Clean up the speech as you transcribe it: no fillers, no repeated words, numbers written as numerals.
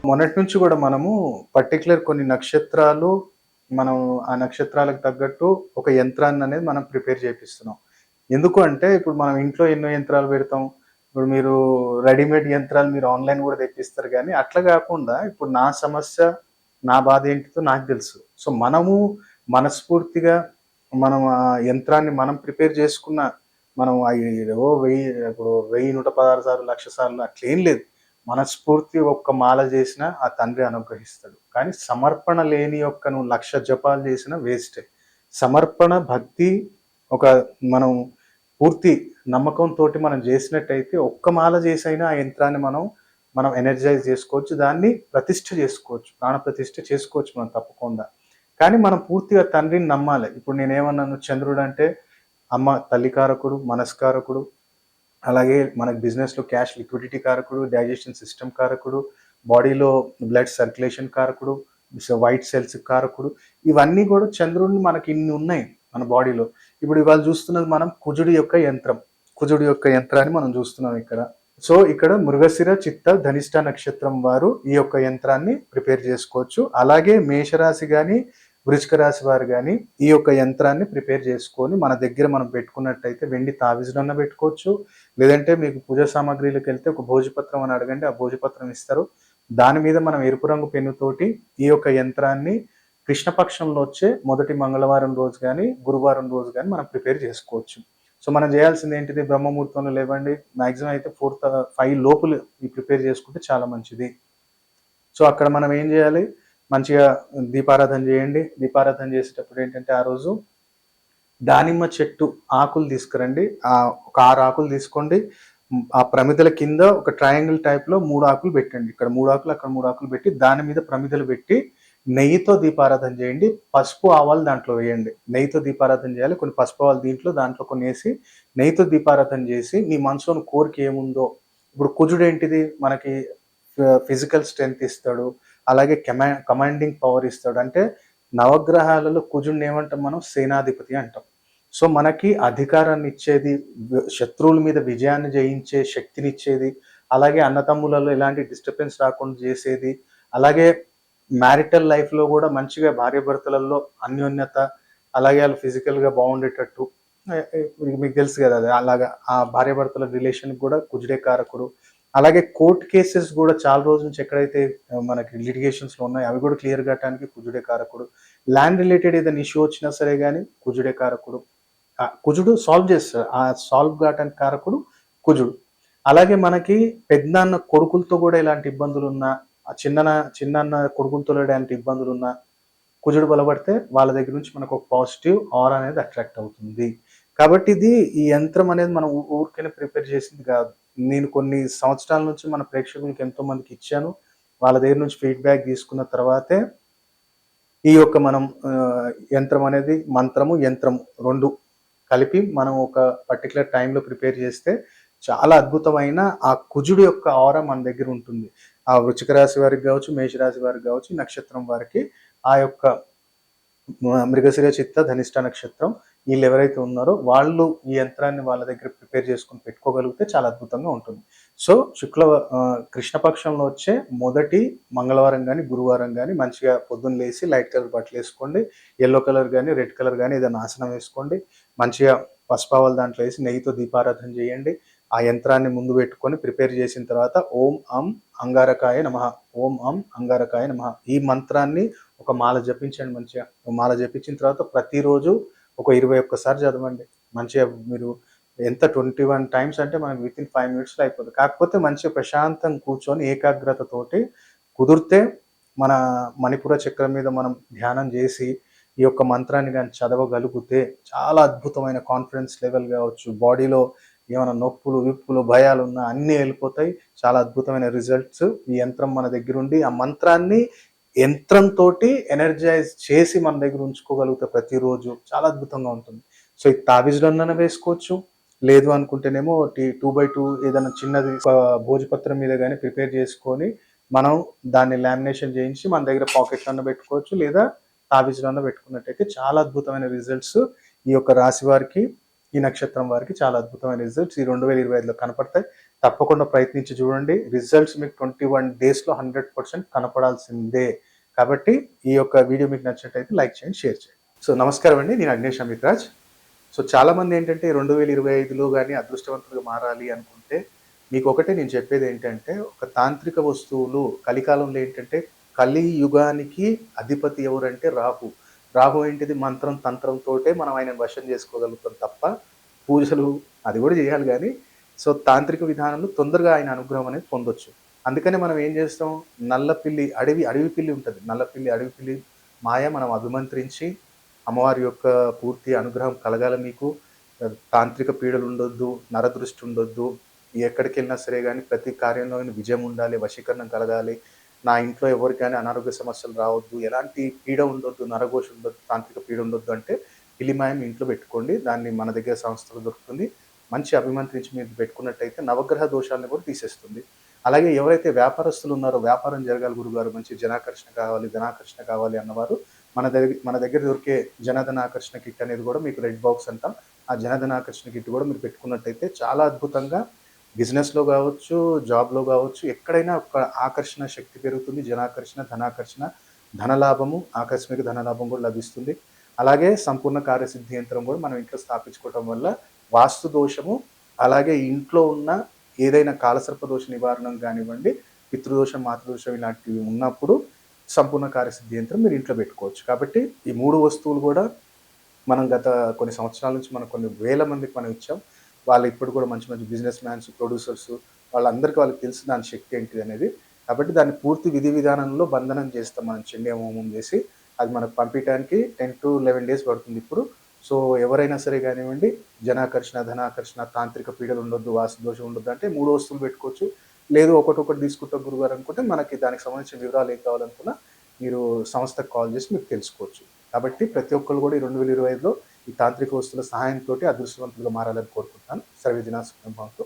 మొన్నటి నుంచి గూడా మనము పర్టిక్యులర్ కొన్ని నక్షత్రాలు, మనం ఆ నక్షత్రాలకు తగ్గట్టు ఒక యంత్రాన్ననేది మనం ప్రిపేర్ చేపిస్తున్నాం. ఎందుకు అంటే, ఇప్పుడు మనం ఇంట్లో ఎన్నో యంత్రాలు పెడతాం. ఇప్పుడు మీరు రెడీమేడ్ యంత్రాలు మీరు ఆన్‌లైన్ గూడా తెప్పిస్తారు గానీ, అట్లా గాకుండా ఇప్పుడు నా సమస్య, నా బాధ ఏంటిదో నాకు తెలుసు. సో, మనము మనస్ఫూర్తిగా మనం ఆ యంత్రాన్ని మనం ప్రిపేర్ చేసుకున్న, మనం ఏవో 1000 ఇప్పుడు 1000, 116 సార్లు, 1,00,000 సార్లు అట్లేం లేదు. మనస్ఫూర్తి ఒక్క మాల జేసినా ఆ తండ్రి అనుగ్రహిస్తాడు. కానీ సమర్పణ లేని యొక్క నువ్వు 1,00,000 జపాలు జేసినా వేస్టే. సమర్పణ, భక్తి, ఒక మనం పూర్తి నమ్మకంతోటి మనం జేసినట్టయితే ఒక్క మాల జేసైనా ఆ యంత్రాన్ని మనం ఎనర్జైజ్ జేసుకోవచ్చు. దాన్ని ప్రతిష్ఠ జేసుకోవచ్చు. ప్రాణ ప్రతిష్ఠ చేసుకోవచ్చు మనం తప్పకుండా. కానీ మనం పూర్తిగా తండ్రిని నమ్మాలి. ఇప్పుడు నేనేమన్నాను, చంద్రుడంటే అమ్మ తల్లి కారకుడు, మనస్కారకుడు. అలాగే మనకు బిజినెస్‌లో క్యాష్ లిక్విడిటీ కారకుడు, డైజెషన్ సిస్టమ్ కారకుడు, బాడీలో బ్లడ్ సర్క్యులేషన్ కారకుడు, వైట్ సెల్స్ కారకుడు. ఇవన్నీ గూడా చంద్రుడిని మనకి ఇన్ని ఉన్నాయి మన బాడీలో. ఇప్పుడు ఇవాళ చూస్తున్నది మనం కుజుడి యొక్క యంత్రం. కుజుడి యొక్క యంత్రాన్ని మనం చూస్తున్నాం ఇక్కడ. సో, ఇక్కడ మృగశిర, చిత్త, ధనిష్ట నక్షత్రం వారు ఈ యొక్క యంత్రాన్ని ప్రిపేర్ చేసుకోవచ్చు. అలాగే మేషరాశి గాని, వృశ్చిక రాశి వారు గాని ఈ యొక్క యంత్రాన్ని ప్రిపేర్ చేసుకొని మన దగ్గర మనం పెట్టుకున్నట్టయితే వెండి తావిజులన్నా పెట్టుకోవచ్చు. లేదంటే మీకు పూజా సామాగ్రిలోకెళ్తే ఒక భోజపత్రం అని అడగండి. ఆ భోజపత్రం ఇస్తారు. దాని మీద మనం ఎరుపు రంగు పెన్నుతోటి ఈ యొక్క యంత్రాన్ని కృష్ణపక్షంలో వచ్చే మొదటి మంగళవారం రోజు గాని, గురువారం రోజు గాని మనం ప్రిపేర్ చేసుకోవచ్చు. సో, మనం చేయాల్సింది ఏంటిది? బ్రహ్మముహూర్తంలో లేవండి. మాక్సిమం అయితే 5 లోపులు ఈ ప్రిపేర్ చేసుకుంటే చాలా మంచిది. సో, అక్కడ మనం ఏం చేయాలి? మంచిగా దీపారాధన చేయండి. దీపారాధన చేసేటప్పుడు ఏంటంటే ఆ రోజు దానిమ్మ చెట్టు ఆకులు తీసుకురండి. ఒక 6 ఆకులు తీసుకోండి. ఆ ప్రమిదల కింద ఒక ట్రయాంగిల్ టైప్‌లో 3 ఆకులు పెట్టండి. ఇక్కడ 3 ఆకులు, అక్కడ 3 ఆకులు పెట్టి దాని మీద ప్రమిదలు పెట్టి నెయ్యితో దీపారాధన చేయండి. పసుపు, ఆవాలు దాంట్లో వేయండి. నెయ్యితో దీపారాధన చేయాలి. కొన్ని పసుపు, ఆవాలు దాంట్లో కొన్నేసి నెయ్యితో దీపారాధన చేసి నీ మనసులోని కోరిక ఏముందో, ఇప్పుడు కుజుడేంటిది మనకి ఫిజికల్ స్ట్రెంగ్త్ ఇస్తాడు. అలాగే కమాండింగ్ పవర్ ఇస్తాడు. అంటే నవగ్రహాలలో కుజుడిని ఏమంటాం మనం? సేనాధిపతి అంటాం. సో, మనకి అధికారాన్ని ఇచ్చేది, శత్రువుల మీద విజయాన్ని జయించే శక్తినిచ్చేది, అలాగే అన్నతమ్ములలో ఎలాంటి డిస్టర్బెన్స్ రాకుండా చేసేది, అలాగే మ్యారిటల్ లైఫ్‌లో గూడా మంచిగా భార్యాభర్తలలో అన్యోన్యత, అలాగే ఆళ్ళు ఫిజికల్‌గా బాగుండేటట్టు, మీకు తెలుసు గదా! అది అలాగా ఆ భార్యాభర్తల రిలేషన్‌కి గూడా కుజుడే కారకుడు. అలాగే కోర్ట్ కేసెస్ గూడా చాలా రోజుల నుంచి ఎక్కడైతే మనకి లిటిగేషన్స్‌లో ఉన్నాయో అవి గూడా క్లియర్ కావటానికి కుజుడే కారకుడు. ల్యాండ్ రిలేటెడ్ ఏదైనా ఇష్యూ వచ్చినా సరే గాని కుజుడే కారకుడు. కుజుడు సాల్వ్ చేస్తాడు. ఆ సాల్వ్ కావటానికి కారకుడు కుజుడు. అలాగే మనకి పెద్దనాన్న కొడుకులతో గూడా ఎలాంటి ఇబ్బందులున్నా, ఆ చిన్నన్న కొడుకులతో ఎలాంటి ఇబ్బందులున్నా కుజుడు బలపడితే వాళ్ళ దగ్గర నుంచి మనకు ఒక పాజిటివ్ ఆరా అనేది అట్రాక్ట్ అవుతుంది. కాబట్టి ఈ యంత్రం అనేది మనం ఊరికనే ప్రిపేర్ చేసింది గాదు. నేను కొన్ని సంవత్సరాల నుంచి మన ప్రేక్షకులకి ఎంతో మందికి ఇచ్చాను. వాళ్ళ దగ్గర నుంచి ఫీడ్‌బ్యాక్ తీసుకున్న తర్వాతే ఈ యొక్క మనం యంత్రం అనేది మంత్రము, యంత్రం 2 కలిపి మనం ఒక పర్టిక్యులర్ టైంలో ప్రిపేర్ చేస్తే చాలా అద్భుతమైన ఆ కుజుడు యొక్క ఆరా మన దగ్గర ఉంటుంది. ఆ వృశ్చిక రాశి వారికి గావచ్చు, మేషరాశి వారికి గావచ్చు, నక్షత్రం వారికి ఆ యొక్క మృగశిర, చిత్త, ధనిష్ట నక్షత్రం ఈళ్ళెవరైతే ఉన్నారో వాళ్ళు ఈ యంత్రాన్ని వాళ్ళ దగ్గర ప్రిపేర్ చేసుకొని పెట్టుకోగలిగితే చాలా అద్భుతంగా ఉంటుంది. సో, కృష్ణపక్షంలో వచ్చే మొదటి మంగళవారం గాని, గురువారం గాని మంచిగా పొద్దున్న లేసి లైట్ కలర్ బట్టలేసుకోండి. యెల్లో కలర్ గాని, రెడ్ కలర్ గాని ఏదైనా ఆసనం వేసుకోండి. మంచిగా పసుపావాలు దాంట్లో ఏసి నెయ్యితో దీపారాధన చేయండి. ఆ యంత్రాన్ని ముందు పెట్టుకొని ప్రిపేర్ చేసిన తర్వాత ఓం అం అంగారకాయ నమః, ఓం అం అంగారకాయ నమః ఈ మంత్రాన్ని ఒక మాల జపించండి మంచిగా. మాల జపించిన తర్వాత ప్రతిరోజు ఒక 21 సార్లు చదవండి. మంచిగా మీరు ఎంత 21 టైమ్స్ అంటే మనకు వితిన్ 5 మినిట్స్‌లో అయిపోద్ది. కాకపోతే మంచిగా ప్రశాంతంగా కూర్చొని ఏకాగ్రతతోటి కుదిరితే మన మణిపుర చక్రం మీద మనం ధ్యానం చేసి ఈ యొక్క మంత్రాన్ని గాని చదవగలిగితే చాలా అద్భుతమైన కాన్ఫిడెన్స్ లెవెల్ కావచ్చు, బాడీలో ఏమైనా నొప్పులు, విప్పులు, భయాలున్నా అన్నీ వెళ్ళిపోతాయి. చాలా అద్భుతమైన రిజల్ట్స్ ఈ యంత్రం మన దగ్గరుండి ఆ మంత్రాన్ని యంత్రంతోటి ఎనర్జైజ్ చేసి మన దగ్గర ఉంచుకోగలిగితే ప్రతిరోజు చాలా అద్భుతంగా ఉంటుంది. సో, ఈ తాబిజులన్నా వేసుకోవచ్చు. లేదు అనుకుంటేనేమో 2/2 ఏదైనా చిన్నది భోజపత్రం మీద గాని ప్రిపేర్ చేసుకొని, మనం దాన్ని లామినేషన్ చేయించి మన దగ్గర పాకెట్‌లన్నా పెట్టుకోవచ్చు. లేదా తాబిజులన్నా పెట్టుకున్నట్టయితే చాలా అద్భుతమైన రిజల్ట్స్ ఈ యొక్క రాశి వారికి ఈ నక్షత్రం వారికి చాలా అద్భుతమైన రిజల్ట్స్ ఈ 2025లో కనపడతాయి. తప్పకుండా ప్రయత్నించి చూడండి. రిజల్ట్స్ మీకు 21 డేస్‌లో 100% కనపడాల్సిందే. కాబట్టి ఈ యొక్క వీడియో మీకు నచ్చినట్టయితే లైక్ చేయండి, షేర్ చేయండి. సో, నమస్కారం అండి. నేను అగ్నేష్ అమిత్‌రాజ్. సో, చాలామంది ఏంటంటే 2025లో గాని అదృష్టవంతులుగా మారాలి అనుకుంటే మీకొకటే నేను చెప్పేదేంటంటే, ఒక తాంత్రిక వస్తువులు కలికాలంలో ఏంటంటే కలియుగానికి అధిపతి ఎవరంటే రాహు. రాహు ఏంటిది మంత్రం, తంత్రంతోటే మనం ఆయనను వశం చేసుకోగలుగుతాం తప్ప, పూజలు అది గూడా జేయాలి గానీ, సో, తాంత్రిక విధానంలో తొందరగా ఆయన అనుగ్రహం అనేది పొందొచ్చు. అందుకనే మనం ఏం జేస్తాం, నల్ల పిల్లి అడవి పిల్లి ఉంటది. నల్ల పిల్లి, అడవి పిల్లి మాయ మనం అభిమంత్రించి, అమ్మవారి యొక్క పూర్తి అనుగ్రహం కలగాలి మీకు. తాంత్రిక పీడలుండొద్దు, నరదృష్టి ఉండొద్దు. ఎక్కడికెళ్ళినా సరే గానీ ప్రతి కార్యంలోని విజయం ఉండాలి, వశీకరణం కలగాలి. నా ఇంట్లో ఎవరికి గాని అనారోగ్య సమస్యలు రావద్దు, ఎలాంటి పీడ ఉండొద్దు, నరఘోష ఉండొద్దు, తాంత్రిక పీడ ఉండొద్దు అంటే పిల్లిమాయ మీ ఇంట్లో పెట్టుకోండి. దాన్ని మన దగ్గర సంస్థలో దొరుకుతుంది. మంచి అభిమంత్రించి మీరు పెట్టుకున్నట్టయితే నవగ్రహ దోషాలను కూడా తీసేస్తుంది. అలాగే ఎవరైతే వ్యాపారస్తులు ఉన్నారో వ్యాపారం జరగాలి గురుగారు, మంచి జనాకర్షణ కావాలి, ధనాకర్షణ కావాలి అన్నవారు మన దగ్గర దొరికే జనధనాకర్షణ కిట్ అనేది కూడా మీకు రెడ్ బాక్స్ అంటాం. ఆ జనధనాకర్షణ కిట్ కూడా మీరు పెట్టుకున్నట్టయితే చాలా అద్భుతంగా బిజినెస్‌లో గావచ్చు, జాబ్‌లో గావచ్చు, ఎక్కడైనా ఒక ఆకర్షణ శక్తి పెరుగుతుంది. జనాకర్షణ, ధనాకర్షణ, ధనలాభము, ఆకస్మిక ధనలాభం గూడా లభిస్తుంది. అలాగే సంపూర్ణ కార్యసిద్ధి యంత్రం గూడా మనం ఇంట్లో స్థాపించుకోవటం వల్ల వాస్తు దోషము, అలాగే ఇంట్లో ఉన్న ఏదైనా కాలసర్ప దోష నివారణం గానివ్వండి, పితృదోషం, మాతృదోషం ఇలాంటివి ఉన్నప్పుడు సంపూర్ణ కార్యసిద్ధి యంత్రం మీరు ఇంట్లో పెట్టుకోవచ్చు. కాబట్టి ఈ 3 వస్తువులు గూడా మనం గత కొన్ని సంవత్సరాల నుంచి మనం కొన్ని వేల మందికి మనం ఇచ్చాం. వాళ్ళు ఇప్పుడు కూడా మంచి మంచి బిజినెస్ మ్యాన్స్, ప్రొడ్యూసర్స్ వాళ్ళకి తెలుసు దాని శక్తి ఏంటిదనేది. కాబట్టి దాన్ని పూర్తి విధి విధానంలో బంధనం చేస్తాం మనం చండీ హోమం చేసి. అది మనకు పంపియటానికి 10-11 డేస్ పడుతుందిప్పుడు. సో, ఎవరైనా సరే గానివ్వండి, జనాకర్షణ, ధనాకర్షణ, తాంత్రిక పీడలు ఉండొద్దు, వాస్తు దోషం ఉండొద్దు అంటే 3 వస్తువులు పెట్టుకోవచ్చు. లేదు ఒకటొకటి తీసుకుంటాం గురుగారు అనుకుంటే మనకి దానికి సంబంధించిన వివరాలు ఏం కావాలనుకున్నా మీరు సంస్థకు కాల్ చేసి మీరు తెలుసుకోవచ్చు. కాబట్టి ప్రతి ఒక్కళ్ళు కూడా ఈ 2025లో ఈ తాంత్రిక వస్తువుల సహాయంతోటి అదృష్టవంతులుగా మారాలని కోరుకుంటున్నాను. సర్వే జనా సుఖినో భవంతు.